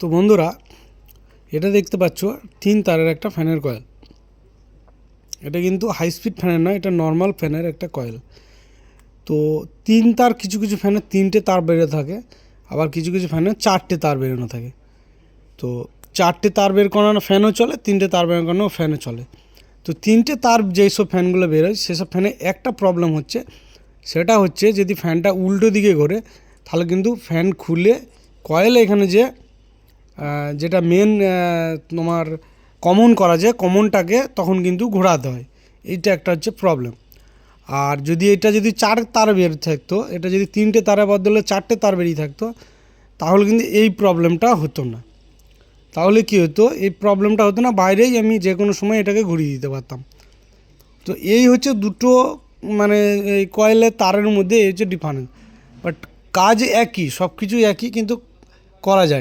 তো বন্ধুরা, এটা দেখতে পাচ্ছ 3 তারের একটা ফ্যানের কয়েল। এটা কিন্তু হাই স্পিড ফ্যানের নয়, এটা নর্মাল ফ্যানের একটা কয়েল। তো 3 তার, কিছু কিছু ফ্যানের 3টে তার বেরো থাকে, আবার কিছু কিছু ফ্যানের 4টে তার বেরোনো থাকে। তো 4টে তার বের করানো ফ্যানও চলে, 3টে তার বের করানো ফ্যানও চলে। তো 3টে তার যেসব ফ্যানগুলো বেরোয় সেসব ফ্যানে একটা প্রবলেম হচ্ছে, সেটা হচ্ছে যদি ফ্যানটা উল্টো দিকে ঘোরে তাহলে কিন্তু ফ্যান খুলে কয়েল এখানে যে যেটা মেন তোমার কমন করা যায়, কমনটাকে তখন কিন্তু ঘোরাতে হয়। এইটা একটা হচ্ছে প্রবলেম। আর যদি এটা যদি 4 তার বের থাকতো, এটা যদি 3টে তারের বদলে 4টে তার বেরিয়ে থাকতো, তাহলে কিন্তু এই প্রবলেমটা হতো না। তাহলে কী হতো, এই প্রবলেমটা হতো না, বাইরেই আমি যে কোনো সময় এটাকে ঘুরিয়ে দিতে পারতাম। তো এই হচ্ছে দুটো মানে এই কয়েলের তারের মধ্যে এই হচ্ছে ডিফারেন্স। বাট কাজ একই, সব কিছুই একই, কিন্তু করা যায়।